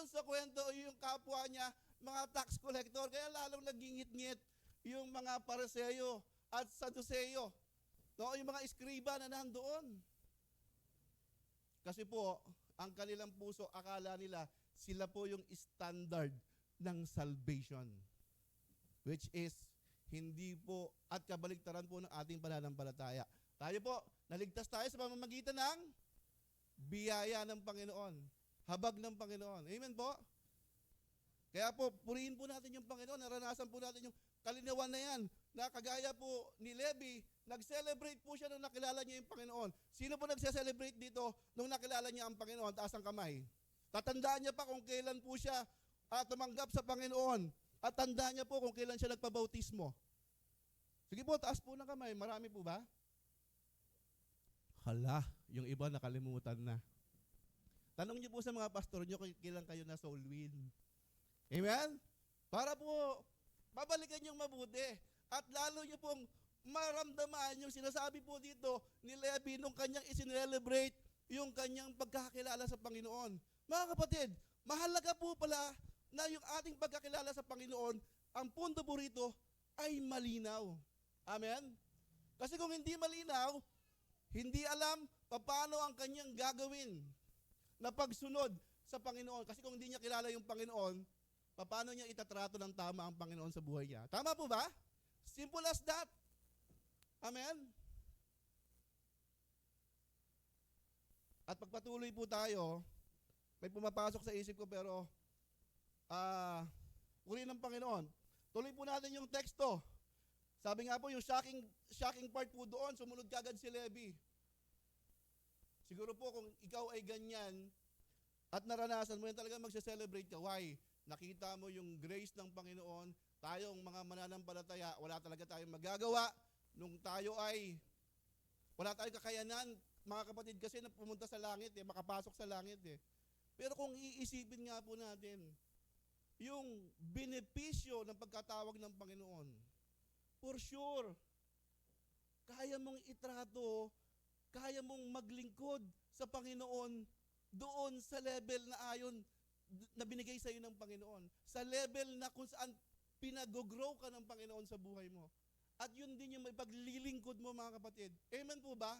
doon sa kwento yung kapwa niya, mga tax collector, kaya lalong nagingit-ngit yung mga Pariseo at Saduceo. No, yung mga iskriba na nandoon. Kasi po, ang kanilang puso, akala nila, sila po yung standard ng salvation. Which is, hindi po, at kabaligtaran po ng ating pananampalataya. Tayo po, naligtas tayo sa pamamagitan ng biyaya ng Panginoon. Habag ng Panginoon. Amen po? Kaya po, purihin po natin yung Panginoon. Naranasan po natin yung kalinawan na yan. Na kagaya po ni Levi, nag-celebrate po siya nung nakilala niya yung Panginoon. Sino po nag-celebrate dito nung nakilala niya ang Panginoon? Taas ang kamay. Tatandaan niya pa kung kailan po siya tumanggap sa Panginoon. At tandaan niya po kung kailan siya nagpabautismo. Sige po, taas po ng kamay. Marami po ba? Hala, yung iba nakalimutan na. Tanong niyo po sa mga pastor niyo kung kailan kayo na soul win. Amen? Para po, babalikan niyong mabuti. At lalo niyo pong maramdaman yung sinasabi po dito ni Levi nung kanyang isinelebrate yung kanyang pagkakilala sa Panginoon. Mga kapatid, mahalaga po pala na yung ating pagkakilala sa Panginoon, ang punto po rito ay malinaw. Amen? Kasi kung hindi malinaw, hindi alam paano ang kanyang gagawin na pagsunod sa Panginoon. Kasi kung hindi niya kilala yung Panginoon, paano niya itatrato ng tama ang Panginoon sa buhay niya? Tama po ba? Simple as that. Amen? At pagpatuloy po tayo, may pumapasok sa isip ko pero uri ng Panginoon. Tuloy po natin yung teksto. Sabi nga po, yung shocking part po doon, sumunod kagad si Levi. Siguro po kung ikaw ay ganyan at naranasan mo yan talaga magse-celebrate ka. Why? Nakita mo yung grace ng Panginoon. Tayong mga mananampalataya, wala talaga tayong magagawa. Nung tayo ay, wala tayong kakayanan, mga kapatid, kasi na pumunta sa langit, makapasok sa langit. Pero kung iisipin nga po natin, yung benepisyo ng pagkatawag ng Panginoon, for sure, kaya mong itrato, kaya mong maglingkod sa Panginoon doon sa level na ayon na binigay sa iyo ng Panginoon. Sa level na kung saan pinag-grow ka ng Panginoon sa buhay mo. At yun din yung ipaglilingkod mo, mga kapatid. Amen po ba?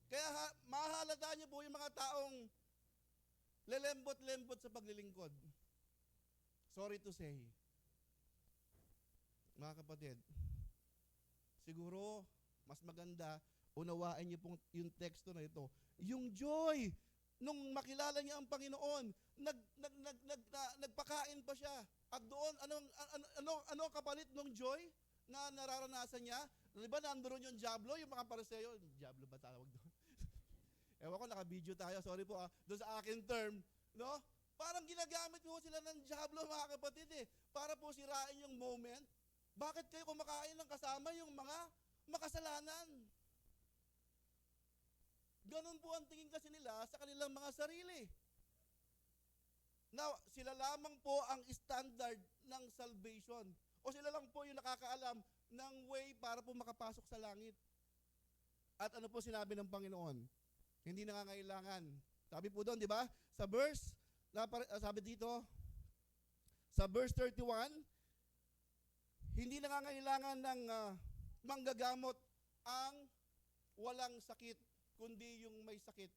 Kaya mahalata niyo po yung mga taong lelembot-lembot sa paglilingkod. Sorry to say. Mga kapatid, siguro mas maganda unawain niyo pong yung teksto na ito. Yung joy nung makilala niya ang Panginoon, nagpakain pa siya. At doon, ano kapalit ng joy na nararanasan niya? Di ba nandoon yung Diablo, yung mga Pariseo? Diablo ba tawag doon? Ewan ko, naka-video tayo. Sorry po doon sa akin term. No? Parang ginagamit po sila ng Diablo, mga kapatid para po sirain yung moment. Bakit kayo kumakain ng kasama yung mga makasalanan? Ganun po ang tingin kasi nila sa kanilang mga sarili. Now, sila lamang po ang standard ng salvation. O sila lang po yung nakakaalam ng way para po makapasok sa langit. At ano po sinabi ng Panginoon? Hindi nangangailangan. Sabi po doon, di ba? Sa verse, sabi dito, sa verse 31, hindi nangangailangan ng manggagamot ang walang sakit, kundi yung may sakit.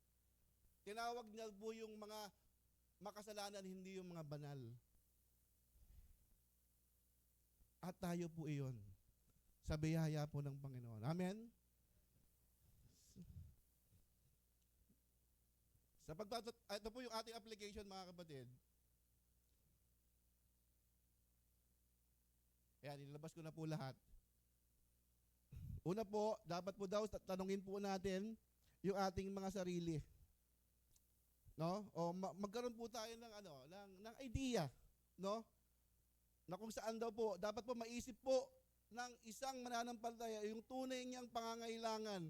Tinawag niya po yung mga makasalanan, hindi yung mga banal. At tayo po iyon sa biyaya po ng Panginoon. Amen? Ito po yung ating application, mga kapatid. Ayan, nilabas ko na po lahat. Una po, dapat po daw tanungin po natin yung ating mga sarili. No? O magkaroon po tayo ng idea, no? Na kung saan daw po dapat po maisip po ng isang mananampalataya yung tunay niyang pangangailangan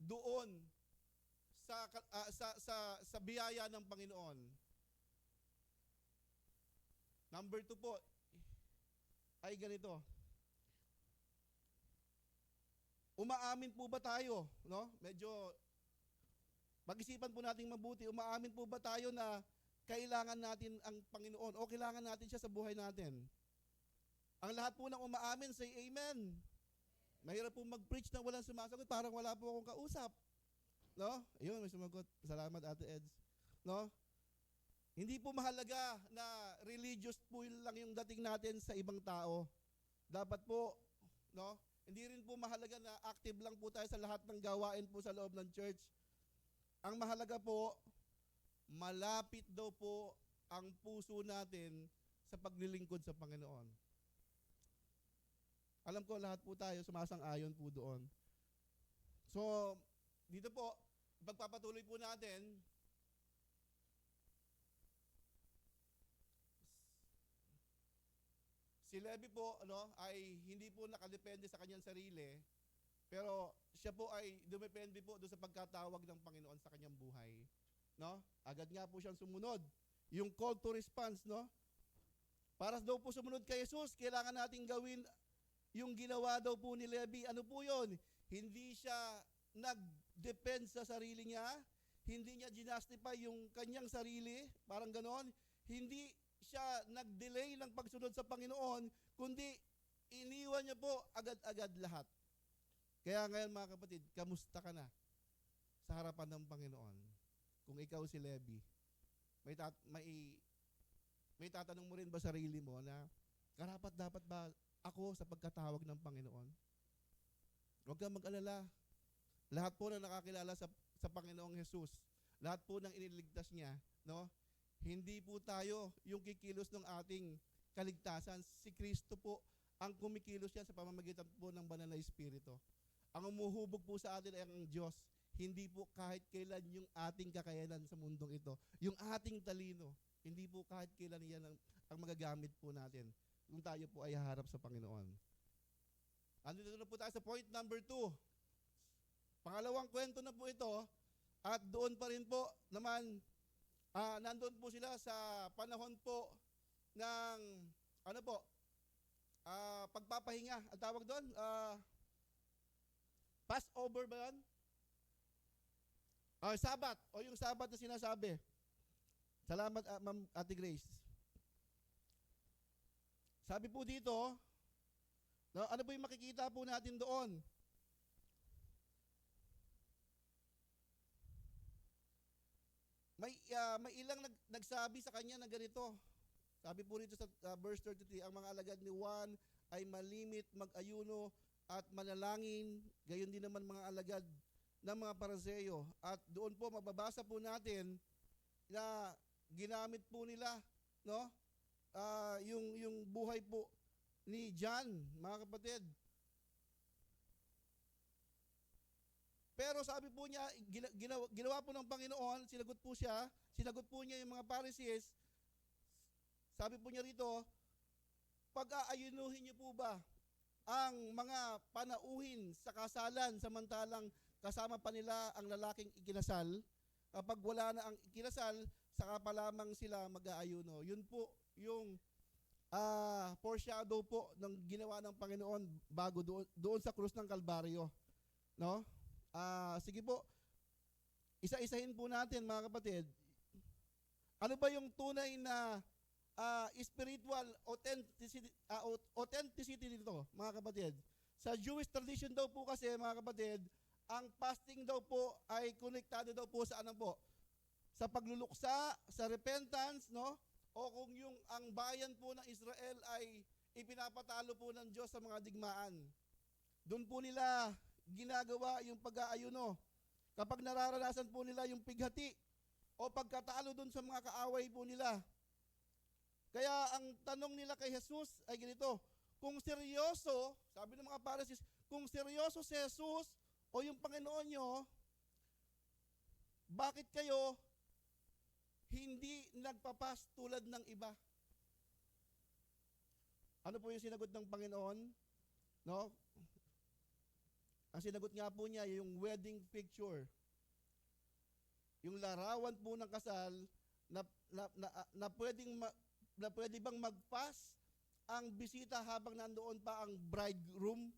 doon sa biyaya ng Panginoon. Number 2 po ay ganito. Umaamin po ba tayo, no? Medyo pag-isipan po nating mabuti, umaamin po ba tayo na kailangan natin ang Panginoon o kailangan natin siya sa buhay natin. Ang lahat po ng umaamin, say amen. Mahirap po mag-preach na walang sumasagot, parang wala po akong kausap. No? Ayun, may sumagot. Salamat, Ate Eds. No? Hindi po mahalaga na religious po lang yung dating natin sa ibang tao. Dapat po, no? Hindi rin po mahalaga na active lang po tayo sa lahat ng gawain po sa loob ng church. Ang mahalaga po, malapit daw po ang puso natin sa paglilingkod sa Panginoon. Alam ko lahat po tayo sumasang-ayon po doon. So, dito po, pagpapatuloy po natin, si Levi po ay hindi po nakadepende sa kanyang sarili, pero siya po ay dumepende po doon sa pagkatawag ng Panginoon sa kanyang buhay. No? Agad nga po siyang sumunod. Yung call to response, no? Para daw po sumunod kay Jesus, kailangan nating gawin yung ginawa daw po ni Levi. Ano po yun? Hindi siya nag-depend sa sarili niya, hindi niya ginastify yung kanyang sarili, parang ganon. Hindi siya nag-delay ng pagsunod sa Panginoon, kundi iniwan niya po agad-agad lahat. Kaya ngayon mga kapatid, kamusta ka na sa harapan ng Panginoon? Kung ikaw si Levi, may tatanong mo rin ba sarili mo na karapat-dapat ba ako sa pagkatawag ng Panginoon? Huwag kang mag-alala. Lahat po na nakakilala sa Panginoong Jesus, lahat po ng iniligtas niya, no? Hindi po tayo yung kikilos ng ating kaligtasan. Si Kristo po ang kumikilos yan sa pamamagitan po ng banal na Espiritu. Ang umuhubog po sa atin ay ang Diyos. Hindi po kahit kailan yung ating kakayanan sa mundong ito. Yung ating talino, hindi po kahit kailan yan ang magagamit po natin kung tayo po ay haharap sa Panginoon. Andito na po tayo sa point number 2. Pangalawang kwento na po ito, at doon pa rin po naman, nandoon po sila sa panahon po ng, pagpapahinga. Ang tawag doon, Passover ba yan? Sabat, o yung Sabat na sinasabi. Salamat, Ma'am Ate Grace. Sabi po dito, ano po yung makikita po natin doon? May ilang nagsabi sa kanya na ganito. Sabi po rito sa verse 33, ang mga alagad ni Juan ay malimit, mag-ayuno, at manalangin. Gayon din naman mga alagad ng mga Pariseo. At doon po mababasa po natin na ginamit po nila, no? Yung buhay po ni John, mga kapatid. Pero sabi po niya, ginawa po ng Panginoon, sinagot po niya yung mga Pharisees. Sabi po niya rito, pag-aayunuhin niyo po ba ang mga panauhin sa kasalan samantalang kasama pa nila ang lalaking ikinasal? Kapag wala na ang ikinasal, saka pa lamang sila mag-aayuno. Yun po yung foreshadow po ng ginawa ng Panginoon bago doon sa krus ng Kalbaryo. No? Sige po, isa-isahin po natin mga kapatid. Ano ba yung tunay na spiritual authenticity nito, mga kapatid? Sa Jewish tradition daw po kasi, mga kapatid, ang fasting daw po ay konektado daw po sa sa pagluluksa, sa repentance, no? O kung ang bayan po ng Israel ay ipinapatalo po ng Diyos sa mga digmaan. Doon po nila ginagawa yung pag-aayuno. Kapag nararanasan po nila yung pighati o pagkatalo doon sa mga kaaway po nila. Kaya ang tanong nila kay Jesus ay ganito, kung seryoso, sabi ng mga Pharisees, kung seryoso si Jesus o yung Panginoon nyo, bakit kayo hindi nagpapas tulad ng iba? Ano po yung sinagot ng Panginoon? No? Ang sinagot nga po niya, yung wedding picture. Yung larawan po ng kasal na pwede bang mag-pass ang bisita habang nandoon pa ang bridegroom?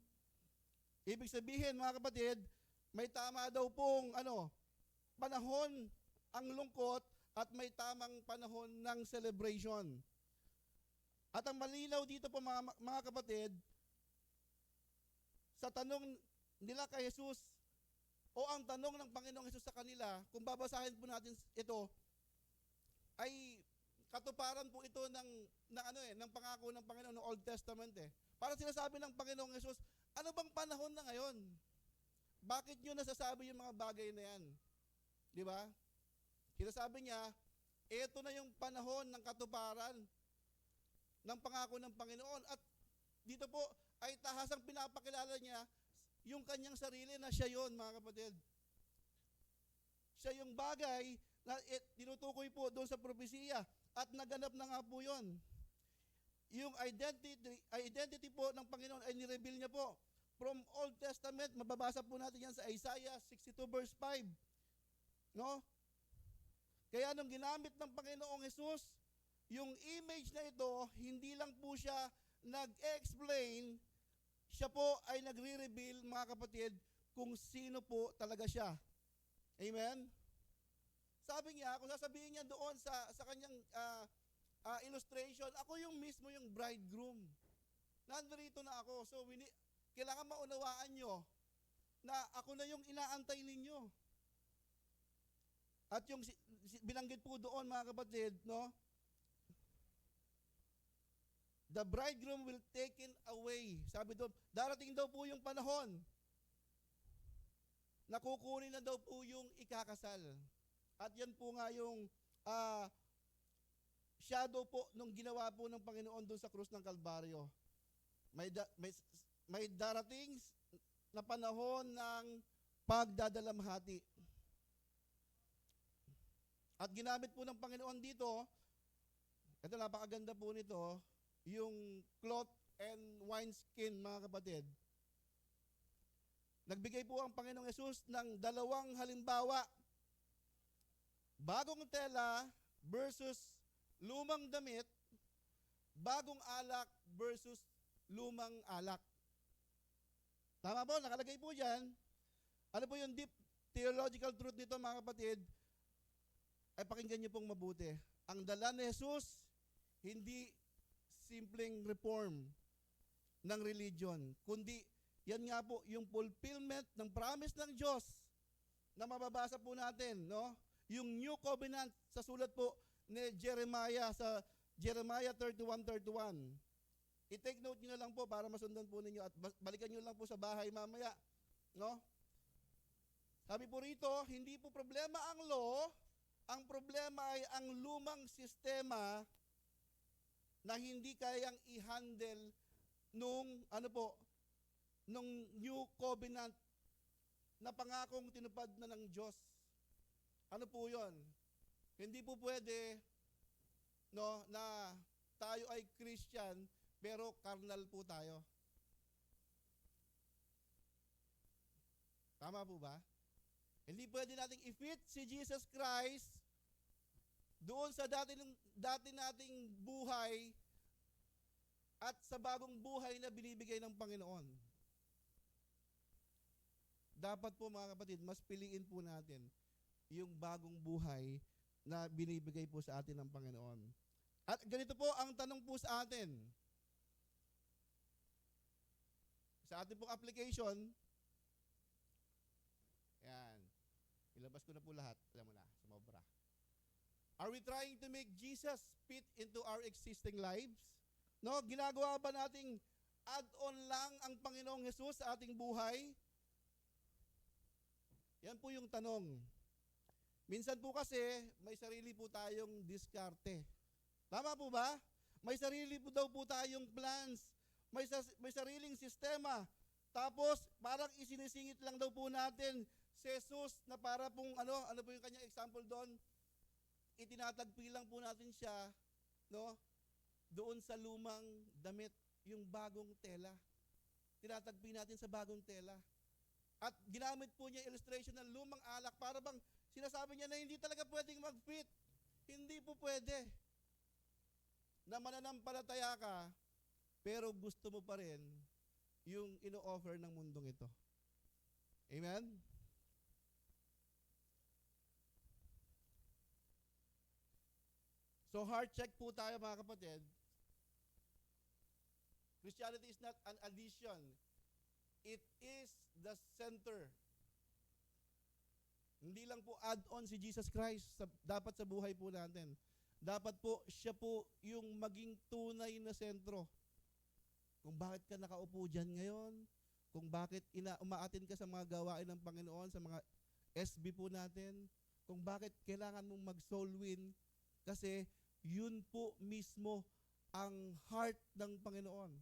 Ibig sabihin, mga kapatid, may tama daw pong panahon ang lungkot at may tamang panahon ng celebration. At ang malinaw dito po mga kapatid, sa tanong nila kay Jesus, o ang tanong ng Panginoong Jesus sa kanila, kung babasahin po natin ito, ay katuparan po ito ng pangako ng Panginoon ng Old Testament eh. Para sinasabi ng Panginoong Jesus, ano bang panahon na ngayon? Bakit nyo nasasabi yung mga bagay na yan? Di ba? Sinasabi niya, ito na yung panahon ng katuparan ng pangako ng Panginoon. At dito po ay tahasang pinapakilala niya yung kanyang sarili na siya yon, mga kapatid. Siya yung bagay na tinutukoy po doon sa propesiya at naganap na nga po yon. Yung identity po ng Panginoon ay nireveal niya po. From Old Testament, mababasa po natin yan sa Isaiah 62 verse 5. No? Kaya nung ginamit ng Panginoong Jesus, yung image na ito, hindi lang po siya nag-explain, siya po ay nagre-reveal, mga kapatid, kung sino po talaga siya. Amen? Sabi niya, kung sasabihin niya doon sa kanyang illustration, ako yung mismo yung bridegroom. Nandito na ako. So, kailangan maunawaan nyo na ako na yung inaantay ninyo. At yung binanggit po doon, mga kapatid, no? The bridegroom will taken away. Sabi doon, darating daw po yung panahon na kukunin na daw po yung ikakasal. At yan po nga yung shadow po nung ginawa po ng Panginoon doon sa krus ng Kalbaryo. May darating na panahon ng pagdadalamhati. At ginamit po ng Panginoon dito, ito napakaganda po nito, yung cloth and wineskin, mga kapatid. Nagbigay po ang Panginoong Yesus ng dalawang halimbawa. Bagong tela versus lumang damit, bagong alak versus lumang alak. Tama po, nakalagay po dyan. Ano po yung deep theological truth nito, mga kapatid? Ay pakinggan niyo pong mabuti. Ang dala ni Jesus, hindi simpleng reform ng religion, kundi yan nga po yung fulfillment ng promise ng Diyos na mababasa po natin, no? Yung new covenant sa sulat po ni Jeremiah sa Jeremiah 31:31. I-take note niyo na lang po para masundan po ninyo at balikan niyo lang po sa bahay mamaya, no? Sabi po rito, hindi po problema ang law, ang problema ay ang lumang sistema na hindi kayang i-handle nung new covenant na pangakong tinupad na ng Diyos. Ano po 'yon? Hindi po pwede na tayo ay Christian pero carnal po tayo. Tama po ba? Hindi pwede nating i-fit si Jesus Christ doon sa dati nating buhay at sa bagong buhay na binibigay ng Panginoon. Dapat po, mga kapatid, mas piliin po natin yung bagong buhay na binibigay po sa atin ng Panginoon. At ganito po ang tanong po sa atin. Sa ating pong application, yan, ilabas ko na po lahat. Alam mo na, sumobra. Are we trying to make Jesus fit into our existing lives? No, ginagawa ba nating add-on lang ang Panginoong Jesus sa ating buhay? Yan po yung tanong. Minsan po kasi, may sarili po tayong diskarte. Tama po ba? May sarili po daw po tayong plans. May sariling sistema. Tapos, parang isinisingit lang daw po natin si Jesus na para pong ano po yung kanyang example doon? Itinatagpi lang po natin siya, no? Doon sa lumang damit, yung bagong tela. Tinatagpi natin sa bagong tela. At ginamit po niya illustration ng lumang alak para bang sinasabi niya na hindi talaga pwedeng mag-fit. Hindi po pwede. Na mananampalataya ka, pero gusto mo pa rin yung ino-offer ng mundong ito. Amen? So heart check po tayo mga kapatid. Christianity is not an addition. It is the center. Hindi lang po add-on si Jesus Christ dapat sa buhay po natin. Dapat po siya po yung maging tunay na sentro. Kung bakit ka nakaupo dyan ngayon, kung bakit umaatin ka sa mga gawain ng Panginoon, sa mga SB po natin, kung bakit kailangan mong mag-soul win, kasi yun po mismo ang heart ng Panginoon.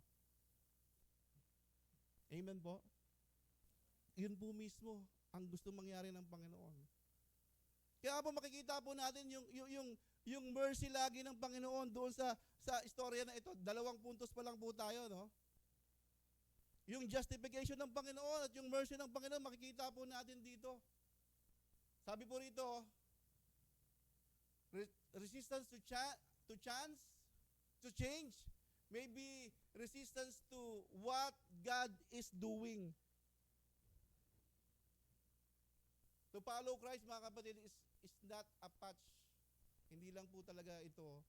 Amen po? Yun po mismo ang gusto mangyari ng Panginoon. Kaya po makikita po natin yung mercy lagi ng Panginoon doon sa istorya na ito. 2 puntos pa lang po tayo, no? Yung justification ng Panginoon at yung mercy ng Panginoon, makikita po natin dito. Sabi po rito, resistance to change, maybe resistance to what God is doing. To follow Christ, mga kapatid, is not a patch. Hindi lang po talaga ito.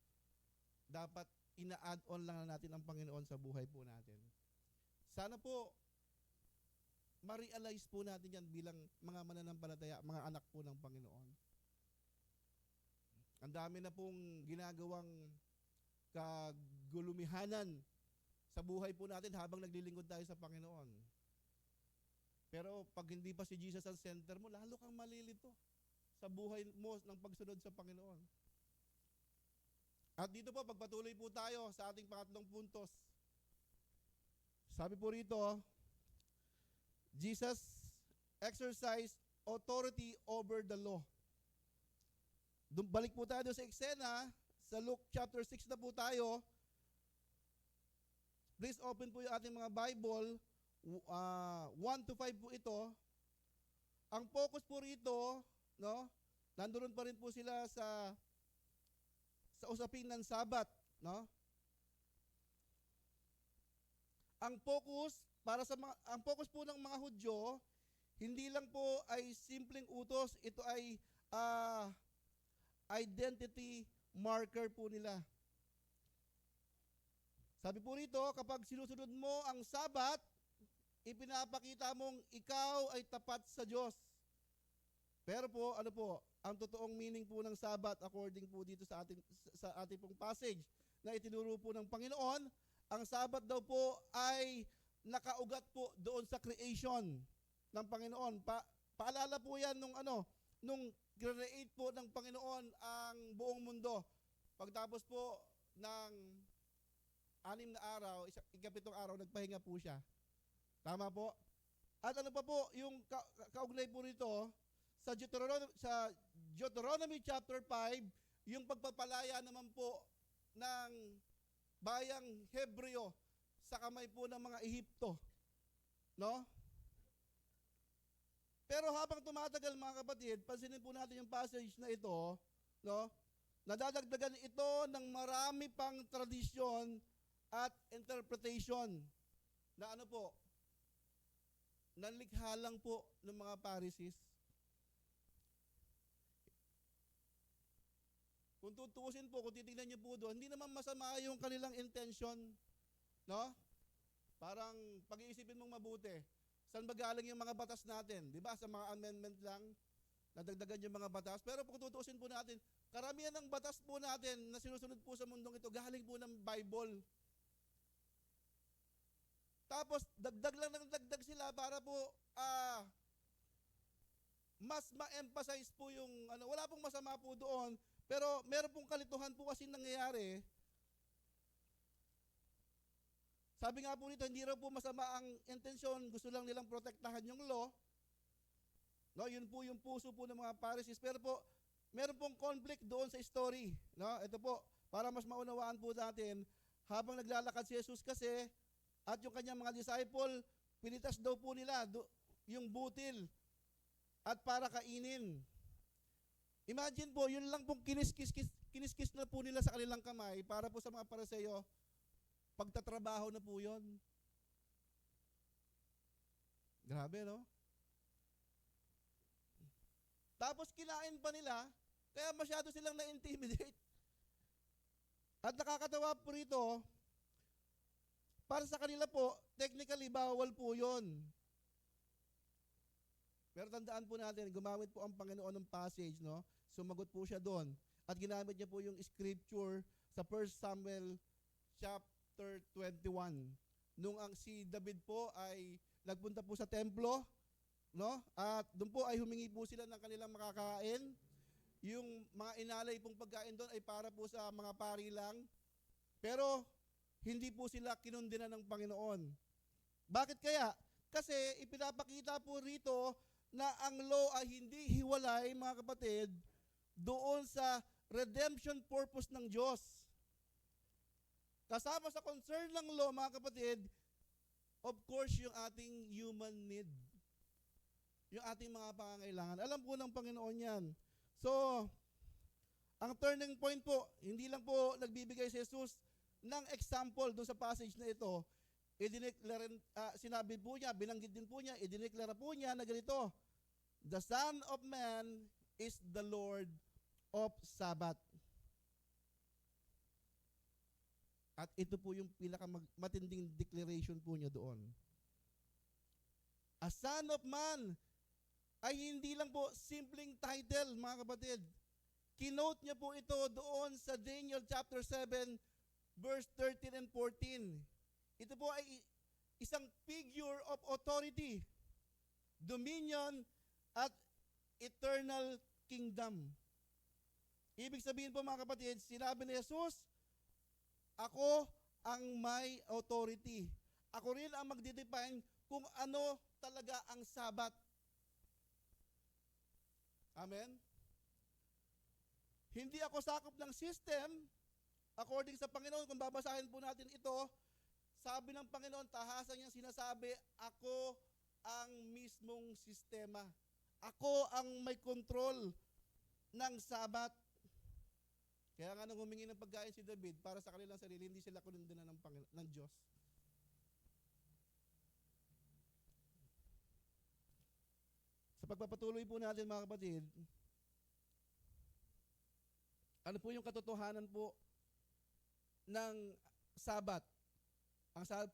Dapat ina-add-on lang natin ang Panginoon sa buhay po natin. Sana po, ma-realize po natin yan bilang mga mananampalataya, mga anak po ng Panginoon. Ang dami na pong ginagawang kagulumihanan sa buhay po natin habang naglilingkod tayo sa Panginoon. Pero pag hindi pa si Jesus ang center mo, lalo kang malilito sa buhay mo ng pagsunod sa Panginoon. At dito po, pagpatuloy po tayo sa ating pangatlong puntos. Sabi po rito, Jesus exercised authority over the law. Balik po tayo sa eksena, sa Luke chapter 6 na po tayo. Please open po yung ating mga Bible. 1 to 5 po ito. Ang focus po rito, no? Nandoon pa rin po sila sa usapin ng Sabat, no? Ang focus ang focus po ng mga Hudyo, hindi lang po ay simpleng utos, ito ay identity marker po nila. Sabi po rito, kapag sinusunod mo ang Sabat, ipinapakita mong ikaw ay tapat sa Diyos. Pero po, ano po, ang totoong meaning po ng Sabat according po dito sa ating pong passage na itinuro po ng Panginoon, ang Sabat daw po ay nakaugat po doon sa creation ng Panginoon. Paalala po yan nung create po ng Panginoon ang buong mundo. Pagtapos po ng 6 na araw, ikapitong araw, nagpahinga po siya. Tama po? At ano pa po, yung kaugnay po rito, sa Deuteronomy chapter 5, yung pagpapalaya naman po ng bayang Hebreo sa kamay po ng mga Ehipto. No? Pero habang tumatagal mga kapatid, pansinin po natin yung passage na ito, no? Nadadagdagan ito ng marami pang tradisyon at interpretation na ano po, nalikha lang po ng mga Pharisees. Kung tutuusin po, kung titignan niyo po doon, hindi naman masama yung kanilang intention. No? Parang pag-iisipin mong mabuti. Saan ba galing yung mga batas natin? Di ba? Sa mga amendment lang, nadagdagan yung mga batas. Pero kung tutuusin po natin, karamihan ng batas po natin na sinusunod po sa mundong ito, galing po ng Bible. Tapos, dagdag lang ng dagdag sila para po, mas ma-emphasize po yung, wala pong masama po doon, pero meron pong kalituhan po kasi nangyayari. Sabi nga po nito, hindi raw po masama ang intensyon, gusto lang nilang protektahan yung law. No, yun po yung puso po ng mga Pharisees. Pero po, meron pong conflict doon sa story. No, ito po, para mas maunawaan po natin, habang naglalakad si Jesus kasi, at yung kanyang mga disciple, pinitas daw po nila yung butil at para kainin. Imagine po, yun lang pong kiniskis na po nila sa kanilang kamay para po sa mga Pariseo, pagtatrabaho na po yun. Grabe, no? Tapos kinain pa nila, kaya masyado silang na-intimidate. At nakakatawa po rito, para sa kanila po, technically bawal po yun. Pero tandaan po natin, gumamit po ang Panginoon ng passage, no? Sumagot po siya doon. At ginamit niya po yung scripture sa 1 Samuel chapter 21. Nung ang si David po ay nagpunta po sa templo, no? At doon po ay humingi po sila ng kanilang makakain. Yung mga inalay pong pagkain doon ay para po sa mga pari lang. Pero hindi po sila kinundina ng Panginoon. Bakit kaya? Kasi ipinapakita po rito na ang law ay hindi hiwalay, mga kapatid, doon sa redemption purpose ng Diyos. Kasama sa concern ng law, mga kapatid, of course, yung ating human need. Yung ating mga pangangailangan. Alam po ng Panginoon yan. So, ang turning point po, hindi lang po nagbibigay si Jesus ng example doon sa passage na ito. Sinabi po niya, binanggit din po niya, idineklara po niya na ganito, the Son of Man is the Lord of Sabbath. At ito po yung pinakamatinding declaration po niya doon. A Son of Man ay hindi lang po simpleng title, mga kapatid. Kinote niya po ito doon sa Daniel chapter 7, verse 13 and 14. Ito po ay isang figure of authority, dominion, at eternal kingdom. Ibig sabihin po, mga kapatid, sinabi ni Jesus, ako ang may authority. Ako rin ang magdedefine kung ano talaga ang Sabat. Amen? Hindi ako sakop ng system. According sa Panginoon, kung babasahin po natin ito, sabi ng Panginoon, tahasan niyang sinasabi, ako ang mismong sistema. Ako ang may control ng Sabat. Kaya nga nung humingi ng pagkain si David, para sa kanilang sarili, hindi sila kunundina ng Diyos. Sa pagpapatuloy po natin, mga kapatid, ano po yung katotohanan po ng Sabat?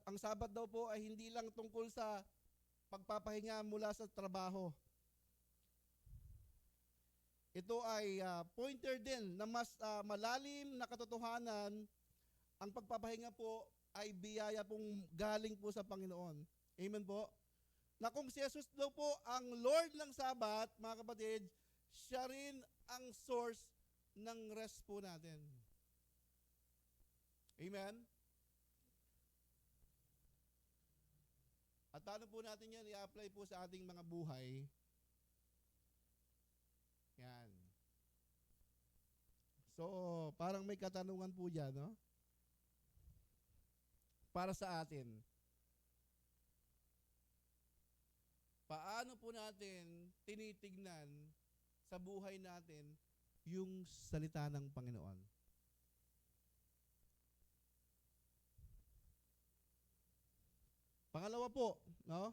Ang Sabat daw po ay hindi lang tungkol sa pagpapahinga mula sa trabaho. Ito ay pointer din na mas malalim na katotohanan. Ang pagpapahinga po ay biyaya pong galing po sa Panginoon. Amen po? Na kung si Jesus daw po ang Lord ng Sabat, mga kapatid, siya rin ang source ng rest po natin. Amen? At paano po natin yan i-apply po sa ating mga buhay? Yan. So, parang may katanungan po dyan, no? Para sa atin. Paano po natin tinitignan sa buhay natin yung salita ng Panginoon? Pangalawa po, no?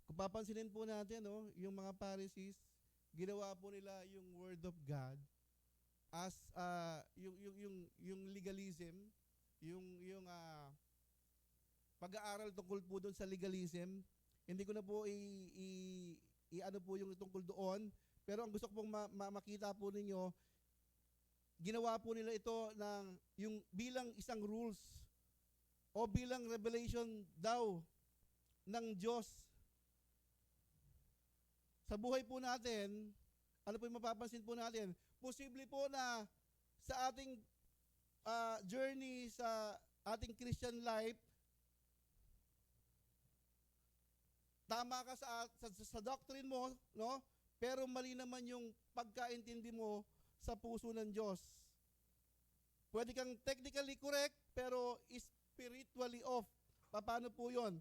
Kung papansinin po natin, no, yung mga Pharisees, ginawa po nila yung Word of God as yung legalism, yung pag-aaral tungkol po doon sa legalism. Hindi ko na po ano po yung tungkol doon, pero ang gusto ko pong makita po ninyo, ginawa po nila ito ng yung bilang isang rules o bilang revelation daw ng Diyos. Sa buhay po natin, ano po yung mapapansin po natin? Posible po na sa ating journey sa ating Christian life, tama ka sa doctrine mo, no? Pero mali naman yung pagkaintindi mo sa puso ng Diyos. Pwede kang technically correct, pero spiritually off. Paano po yon?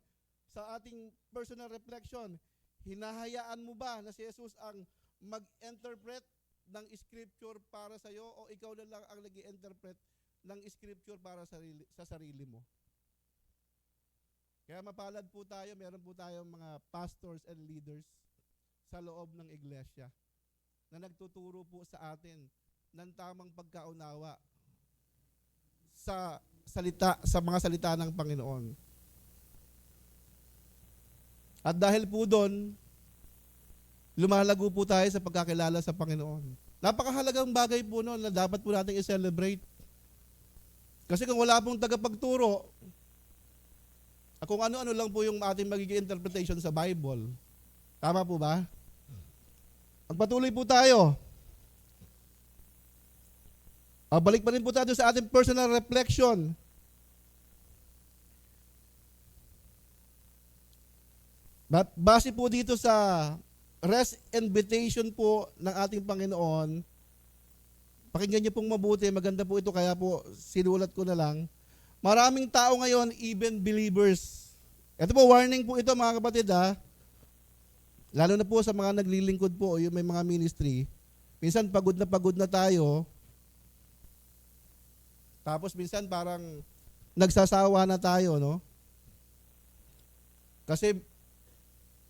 Sa ating personal reflection, hinahayaan mo ba na si Jesus ang mag-interpret ng scripture para sa iyo o ikaw na lang ang nag-i-interpret ng scripture para sa sarili mo? Kaya mapalad po tayo, meron po tayong mga pastors and leaders sa loob ng iglesia na nagtuturo po sa atin ng tamang pagkaunawa sa mga salita ng Panginoon. At dahil po doon, lumalago po tayo sa pagkakilala sa Panginoon. Napakahalagang bagay po noon na dapat po natin i-celebrate. Kasi kung wala pong tagapagturo, kung ano-ano lang po yung ating magiging interpretation sa Bible. Tama po ba? Magpatuloy po tayo. Balik pa rin po tayo sa ating personal reflection. Base po dito sa rest invitation po ng ating Panginoon, pakinggan niyo pong mabuti, maganda po ito, kaya po sinulat ko na lang. Maraming tao ngayon, even believers. Ito po, warning po ito mga kapatid ha. Lalo na po sa mga naglilingkod po, yung may mga ministry. Minsan pagod na tayo. Tapos minsan parang nagsasawa na tayo, no? Kasi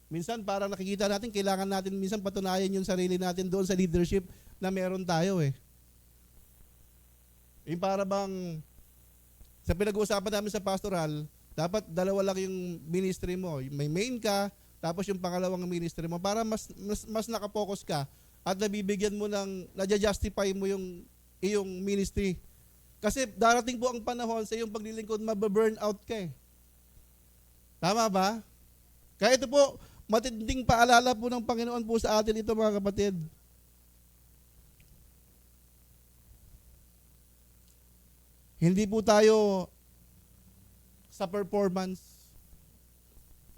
minsan parang nakikita natin, kailangan natin minsan patunayan yung sarili natin doon sa leadership na meron tayo eh. Yung para bang sa pinag-uusapan namin sa pastoral, dapat dalawa lang yung ministry mo. May main ka, tapos yung pangalawang ministry mo para mas nakapokus ka at nabibigyan mo ng, nadja-justify mo yung iyong ministry. Kasi darating po ang panahon sa iyong paglilingkod, mababurn out ka eh. Tama ba? Kaya ito po, matinding paalala po ng Panginoon po sa atin ito mga kapatid. Hindi po tayo sa performance.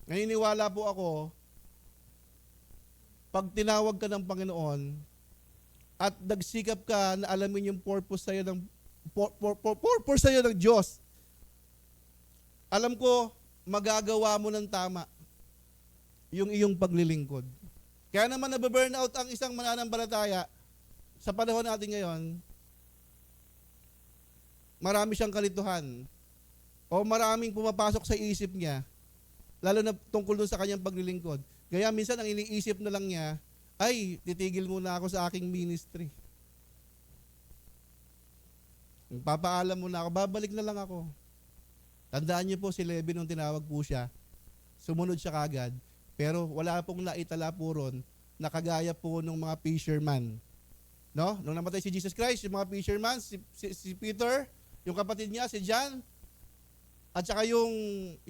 Naniniwala po ako, pag tinawag ka ng Panginoon at nagsikap ka na alamin yung purpose sa'yo ng Diyos, alam ko, magagawa mo ng tama yung iyong paglilingkod. Kaya naman nababurnout ang isang mananampalataya sa panahon natin ngayon, marami siyang kalituhan o maraming pumapasok sa isip niya, lalo na tungkol doon sa kanyang paglilingkod. Kaya minsan ang iniisip na lang niya, ay, titigil muna ako sa aking ministry. Papaalam muna ako, babalik na lang ako. Tandaan niyo po si Levi nung tinawag po siya, sumunod siya kagad, pero wala pong naitala po ron na kagaya po ng mga fisherman. No? Nung namatay si Jesus Christ, yung mga fisherman, si Peter, yung kapatid niya, si John, at saka yung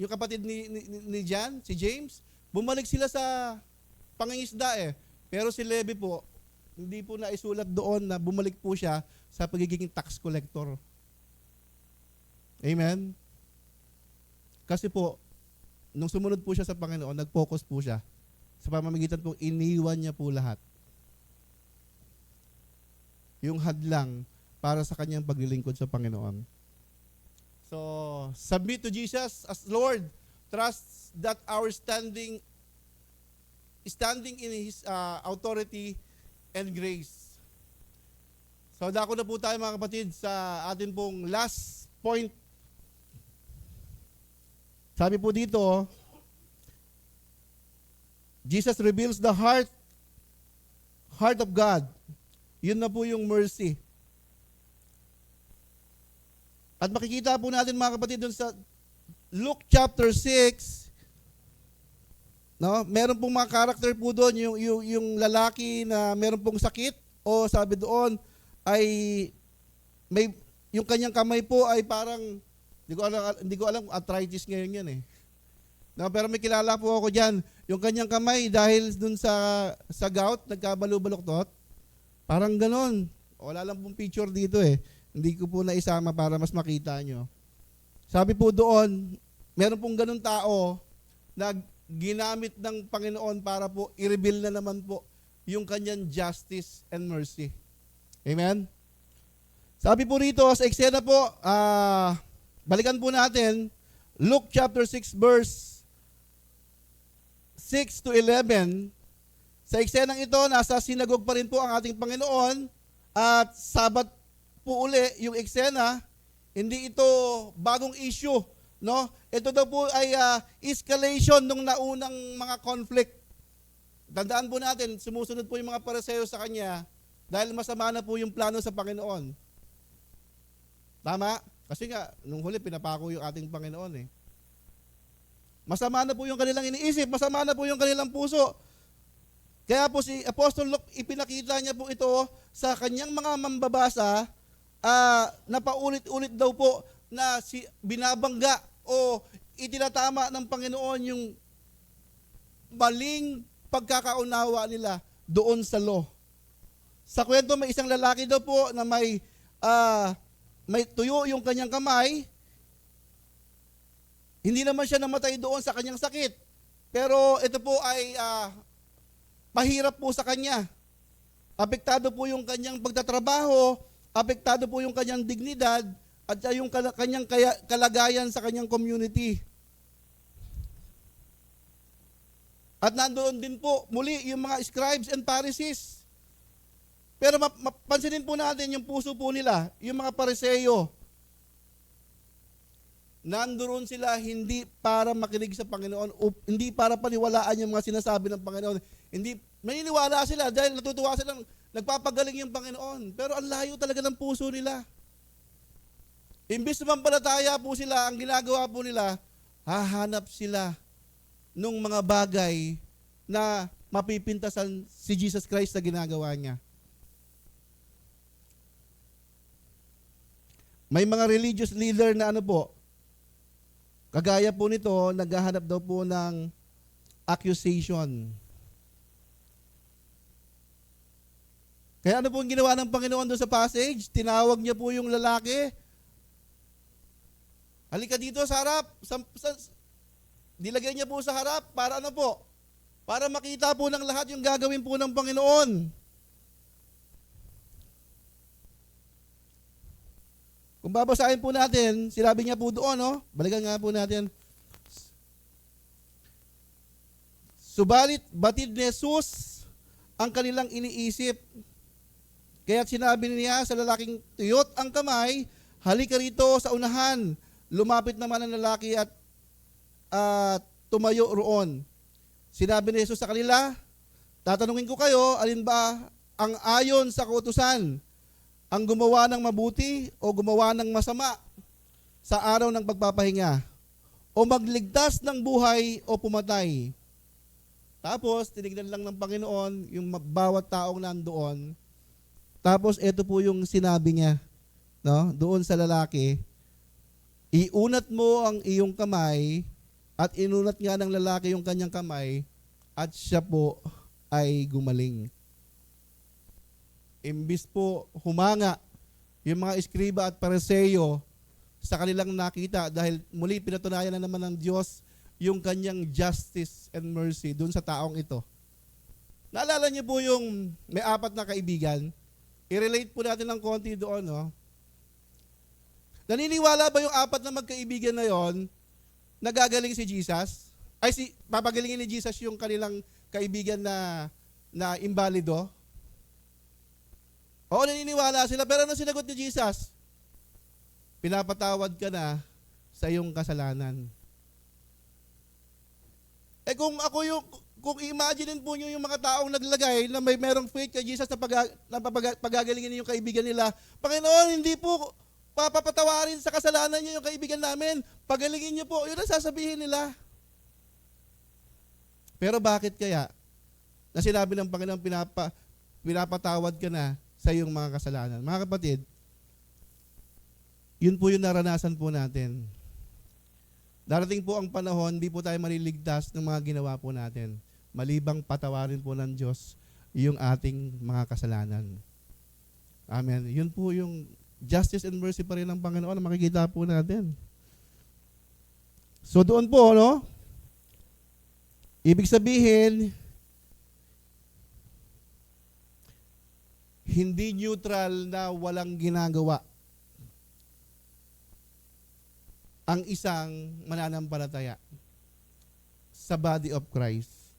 kapatid ni John, si James, bumalik sila sa pangingisda eh. Pero si Levi po, hindi po naisulat doon na bumalik po siya sa pagiging tax collector. Amen? Kasi po, nung sumunod po siya sa Panginoon, nag-focus po siya. Sa pamamagitan po, iniwan niya po lahat. Yung hadlang para sa kanyang paglilingkod sa Panginoon. So, submit to Jesus as Lord. Trust that our standing in His authority and grace. So, dako na po tayo mga kapatid sa atin pong last point. Sabi po dito, Jesus reveals the heart of God. Yun na po yung mercy. At makikita po natin mga kapatid doon sa Luke chapter 6, no? Meron pong mga character po doon, yung lalaki na meron pong sakit, o sabi doon ay may yung kanyang kamay po ay parang hindi ko alam arthritis ngayon yan eh. No, pero may kilala po ako diyan. Yung kanyang kamay dahil dun sa gout, nagkabalo-baluktot. Parang ganon. Wala lang pong picture dito eh. Hindi ko po naisama para mas makita nyo. Sabi po doon, meron pong ganun tao na ginamit ng Panginoon para po i-reveal na naman po yung kanyang justice and mercy. Amen? Sabi po rito, sa eksena po, balikan po natin, Luke chapter 6 verse 6 to 11. Sa eksenang ito, nasa sinagog pa rin po ang ating Panginoon at Sabat po uli yung eksena, hindi ito bagong issue, no? Ito daw po ay escalation ng naunang mga conflict. Tandaan po natin, sumusunod po yung mga Pariseo sa kanya dahil masama na po yung plano sa Panginoon. Tama? Kasi nga, nung huli, pinapako yung ating Panginoon eh. Masama na po yung kanilang iniisip, masama na po yung kanilang puso. Kaya po si Apostol Luke, ipinakita niya po ito sa kanyang mga mambabasa na paulit-ulit daw po na binabangga o itinatama ng Panginoon yung maling pagkakaunawa nila doon sa law. Sa kwento, may isang lalaki daw po na may tuyo yung kanyang kamay. Hindi naman siya namatay doon sa kanyang sakit. Pero ito po ay mahirap po sa kanya. Apektado po yung kanyang pagtatrabaho, apektado po yung kanyang dignidad, at yung kanyang kalagayan sa kanyang community. At nandoon din po muli yung mga scribes and Pharisees. Pero pansinin po natin yung puso po nila, yung mga Pariseo. Nandoon sila hindi para makinig sa Panginoon o hindi para paniwalaan yung mga sinasabi ng Panginoon. Hindi, maniniwala sila dahil natutuwa silang nagpapagaling yung Panginoon. Pero ang layo talaga ng puso nila. Imbis na mampalataya po sila, ang ginagawa po nila, hahanap sila nung mga bagay na mapipintasan si Jesus Christ na ginagawa niya. May mga religious leader na kagaya po nito, naghahanap daw po ng accusation. Kaya ano po ang ginawa ng Panginoon doon sa passage? Tinawag niya po yung lalaki. Halika dito sa harap. Nilagay niya po sa harap para para makita po ng lahat yung gagawin po ng Panginoon. Kung babasahin po natin, sinabi niya po doon, balikan nga po natin. Subalit, batid ni Jesus ang kanilang iniisip. Kaya't sinabi niya sa lalaking tuyot ang kamay, halika rito sa unahan. Lumapit naman ang lalaki at tumayo roon. Sinabi ni Jesus sa kanila, tatanungin ko kayo, alin ba ang ayon sa kautusan? Ang gumawa ng mabuti o gumawa ng masama sa araw ng pagpapahinga? O magligtas ng buhay o pumatay? Tapos, tinignan lang ng Panginoon yung bawat taong nandoon. Tapos, ito po yung sinabi niya, doon sa lalaki, iunat mo ang iyong kamay. At inunat nga ng lalaki yung kanyang kamay at siya po ay gumaling. Imbis po humanga yung mga eskriba at Pariseo sa kanilang nakita dahil muli pinatunayan na naman ng Diyos yung kanyang justice and mercy dun sa taong ito. Naalala niyo po yung may 4 na kaibigan? I-relate po natin ng konti doon. Naniniwala ba yung 4 na magkaibigan na yon nagagaling si Jesus? Papagalingin ni Jesus yung kanilang kaibigan na imbalido? Oo, naniniwala sila. Pero ano sinagot ni Jesus? Pinapatawad ka na sa iyong kasalanan. Kung imagine po nyo yung mga taong naglagay na merong faith kay Jesus na pagagalingin yung kaibigan nila, Panginoon, hindi po papatawarin sa kasalanan niyo yung kaibigan namin. Pagalingin niyo po. Yun ang sasabihin nila. Pero bakit kaya na sinabi ng Panginoon pinapatawad ka na sa iyong mga kasalanan? Mga kapatid, yun po yung naranasan po natin. Darating po ang panahon, hindi po tayo maliligtas ng mga ginawa po natin. Malibang patawarin po ng Diyos yung ating mga kasalanan. Amen. Yun po yung justice and mercy pa rin ng Panginoon na makikita po natin. So doon po, ibig sabihin, hindi neutral na walang ginagawa ang isang mananampalataya sa body of Christ.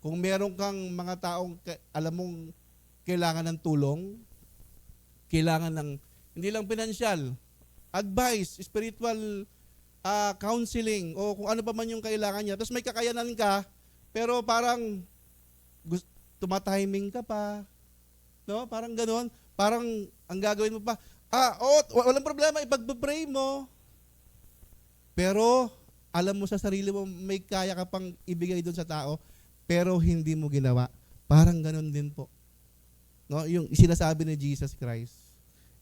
Kung meron kang mga taong alam mong kailangan ng tulong, kailangan ng hindi lang pinansyal, advice, spiritual counseling, o kung ano pa man yung kailangan niya. Tapos may kakayanan ka, pero parang tumatiming ka pa. No? Parang gano'n. Parang ang gagawin mo pa, walang problema, ipag-pray mo. Pero alam mo sa sarili mo, may kaya ka pang ibigay doon sa tao, pero hindi mo ginawa. Parang gano'n din po. No? Yung sinasabi ni Jesus Christ.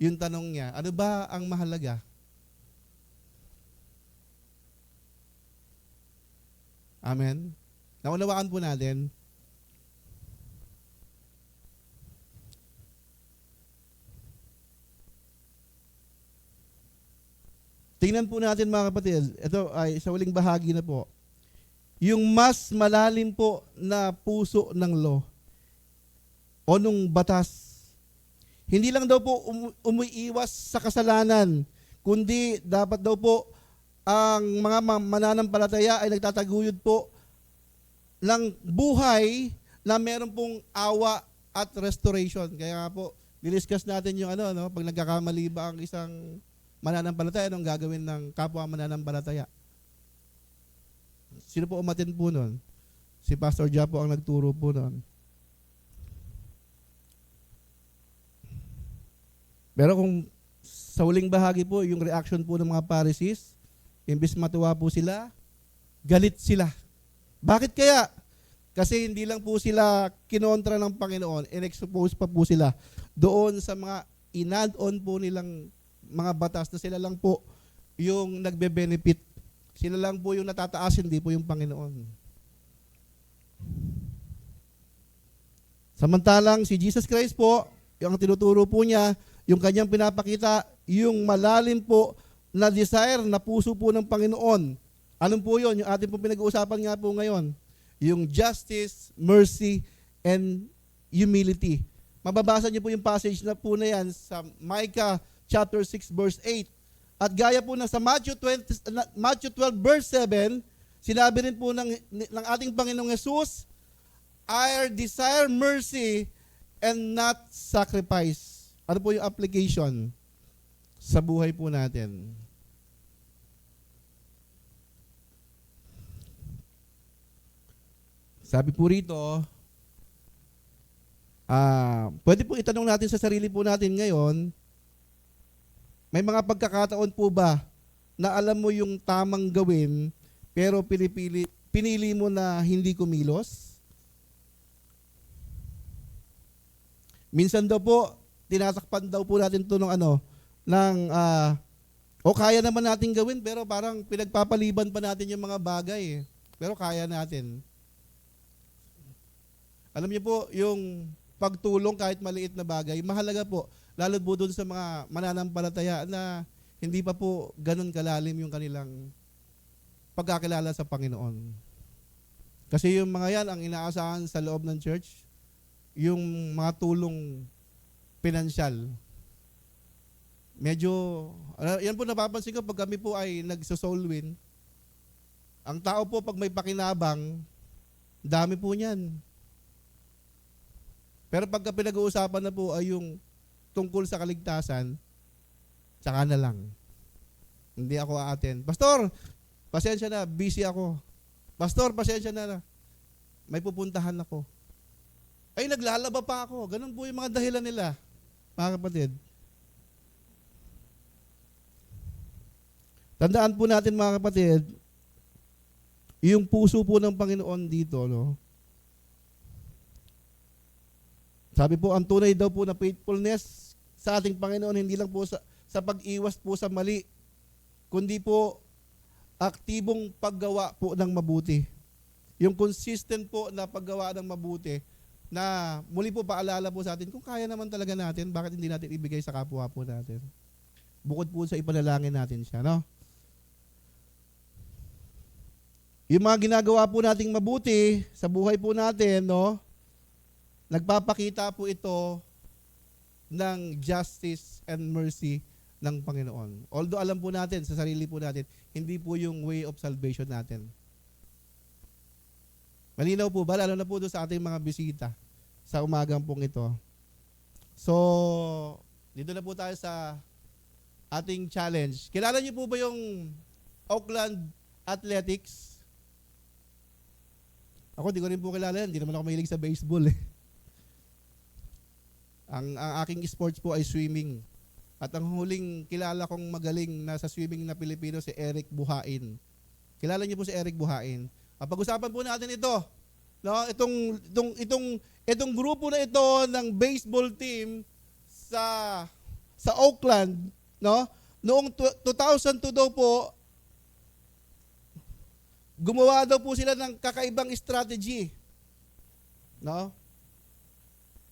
Yung tanong niya, ano ba ang mahalaga? Amen? Naunawaan po natin. Tingnan po natin mga kapatid, ito ay sa huling bahagi na po. Yung mas malalim po na puso ng law o nung batas, hindi lang daw po umiiwas sa kasalanan, kundi dapat daw po ang mga mananampalataya ay nagtataguyod po ng buhay na meron pong awa at restoration. Kaya nga po, diniscuss natin yung pag nagkakamali ba ang isang mananampalataya, anong gagawin ng kapwa mananampalataya? Sino po umatin po nun? Si Pastor Jia po ang nagturo po nun. Pero kung sa huling bahagi po, yung reaction po ng mga Pharisees, imbis matuwa po sila, galit sila. Bakit kaya? Kasi hindi lang po sila kinontra ng Panginoon, in-expose pa po sila doon sa mga in-add-on po nilang mga batas na sila lang po yung nagbe-benefit. Sila lang po yung natataas, hindi po yung Panginoon. Samantalang si Jesus Christ po, yung tinuturo po niya, yung kanyang pinapakita, yung malalim po na desire na puso po ng Panginoon. Anong po yun? Yung ating po pinag-uusapan nga po ngayon. Yung justice, mercy, and humility. Mababasa niyo po yung passage na po na yan sa Micah chapter 6 verse 8. At gaya po na sa Matthew 12 verse 7, sinabi rin po ng ating Panginoong Hesus, I desire mercy and not sacrifice. Ano po yung application sa buhay po natin? Sabi po rito, pwede po itanong natin sa sarili po natin ngayon, may mga pagkakataon po ba na alam mo yung tamang gawin pero pinili mo na hindi kumilos? Minsan daw po, tinatakpan daw po natin ito kaya naman natin gawin pero parang pinagpapaliban pa natin yung mga bagay. Pero kaya natin. Alam niyo po, yung pagtulong kahit maliit na bagay, mahalaga po. Lalo po doon sa mga mananampalataya na hindi pa po ganun kalalim yung kanilang pagkakilala sa Panginoon. Kasi yung mga yan ang inaasahan sa loob ng church, yung mga tulong pinansyal. Medyo, yan po napapansin ko pag kami po ay nagso-soul win, ang tao po pag may pakinabang, dami po niyan. Pero pagka pinag-uusapan na po ay yung tungkol sa kaligtasan, tsaka na lang. Hindi ako aaten. Pastor, pasensya na, busy ako. Pastor, pasensya na. May pupuntahan ako. Ay, naglalaba pa ako. Ganun po yung mga dahilan nila, mga kapatid. Tandaan po natin mga kapatid, yung puso po ng Panginoon dito, sabi po, ang tunay daw po na faithfulness sa ating Panginoon, hindi lang po sa pag-iwas po sa mali, kundi po aktibong paggawa po ng mabuti. Yung consistent po na paggawa ng mabuti, na muli po paalala po sa atin, kung kaya naman talaga natin, bakit hindi natin ibigay sa kapwa po natin? Bukod po sa ipanalangin natin siya, Yung mga ginagawa po nating mabuti sa buhay po natin, nagpapakita po ito ng justice and mercy ng Panginoon. Although alam po natin, sa sarili po natin, hindi po yung way of salvation natin. Malinaw po ba? Lalo na po doon sa ating mga bisita sa umagang pong ito. So, dito na po tayo sa ating challenge. Kilala niyo po ba yung Oakland Athletics? Ako, di ko rin po kilala yan. Hindi naman ako mahilig sa baseball eh. Ang aking sports po ay swimming. At ang huling kilala kong magaling na sa swimming na Pilipino si Eric Buhain. Kilala niyo po si Eric Buhain. Pag-usapan po natin ito. No, itong grupo na ito ng baseball team sa Oakland, no? Noong 2002 daw po, gumawa daw po sila ng kakaibang strategy. No?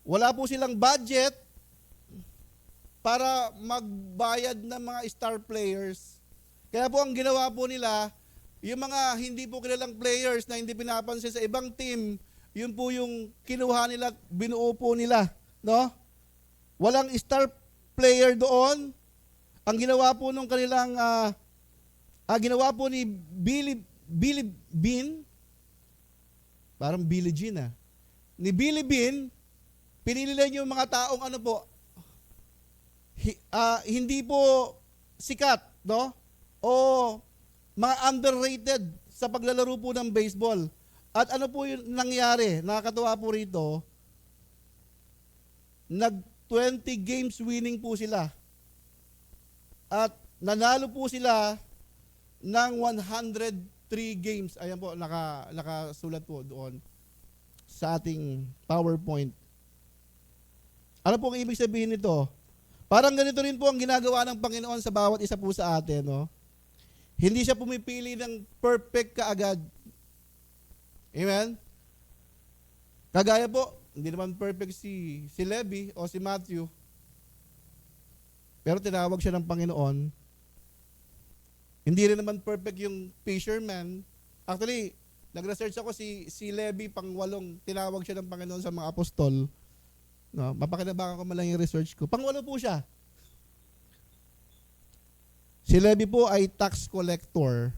Wala po silang budget para magbayad ng mga star players. Kaya po ang ginawa po nila, yung mga hindi po kilalang players na hindi pinapansin sa ibang team, yun po yung kinuha nila, binuo po nila. No? Walang star player doon. Ang ginawa po nung kanilang, ginawa po ni Billy Bean, parang Billie Jean ni Billy Bean, pinili lang yung mga taong ano po, hindi po sikat, no? O mga underrated sa paglalaro po ng baseball. At ano po yung nangyari? Nakakatuwa po rito, nag-20 games winning po sila. At nanalo po sila ng 103 games. Ayan po, nakasulat po doon sa ating PowerPoint. Ano po ang ibig sabihin nito? Parang ganito rin po ang ginagawa ng Panginoon sa bawat isa po sa atin. No? Hindi siya pumipili ng perfect kaagad. Amen? Kagaya po, hindi naman perfect si Levi o si Matthew. Pero tinawag siya ng Panginoon. Hindi rin naman perfect yung fisherman. Actually, nag-research ako si Levi pang-8, tinawag siya ng Panginoon sa mga apostol. No, mapakinabangan ko man lang yung research ko. Pang-8 po siya. Si Levi po ay tax collector.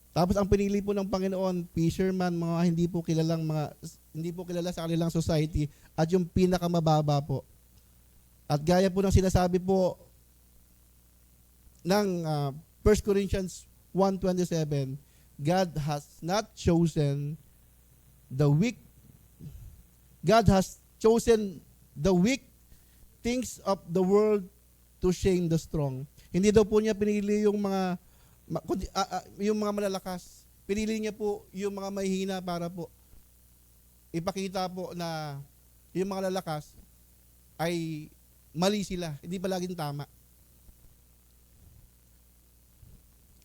Tapos ang pinili po ng Panginoon, fisherman, mga hindi po kilala sa kanilang society at yung pinakamababa po. At gaya po ng sinasabi po ng 1 Corinthians 1:27, God has not chosen the weak. God has chosen the weak things of the world to shame the strong. Hindi daw po niya pinili yung mga malalakas. Pinili niya po yung mga mahihina para po ipakita po na yung mga lalakas ay mali sila, hindi palaging tama.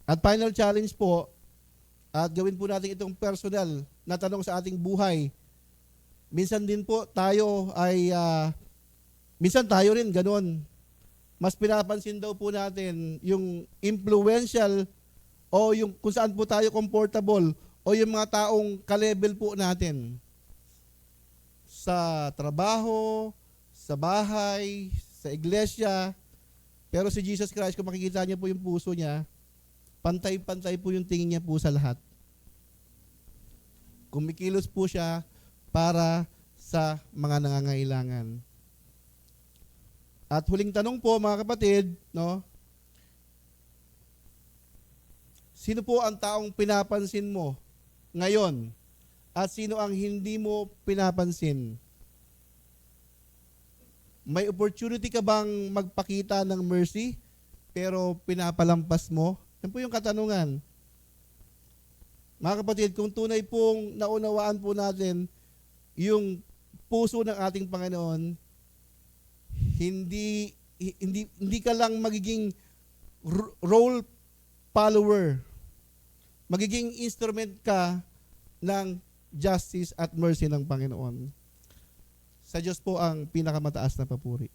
At final challenge po, at gawin po natin itong personal na tanong sa ating buhay. Minsan din po tayo ay, minsan tayo rin ganun. Mas pinapansin daw po natin yung influential o yung kung saan po tayo comfortable o yung mga taong ka-level po natin. Sa trabaho, sa bahay, sa iglesia. Pero si Jesus Christ, kung makikita niyo po yung puso niya, pantay-pantay po yung tingin niya po sa lahat. Kumikilos po siya para sa mga nangangailangan. At huling tanong po mga kapatid, no? Sino po ang taong pinapansin mo ngayon? At sino ang hindi mo pinapansin? May opportunity ka bang magpakita ng mercy pero pinapalampas mo? Yan po yung katanungan. Mga kapatid, kung tunay pong naunawaan po natin yung puso ng ating Panginoon, hindi ka lang magiging role follower. Magiging instrument ka ng justice at mercy ng Panginoon. Sa Diyos po ang pinakamataas na papuri.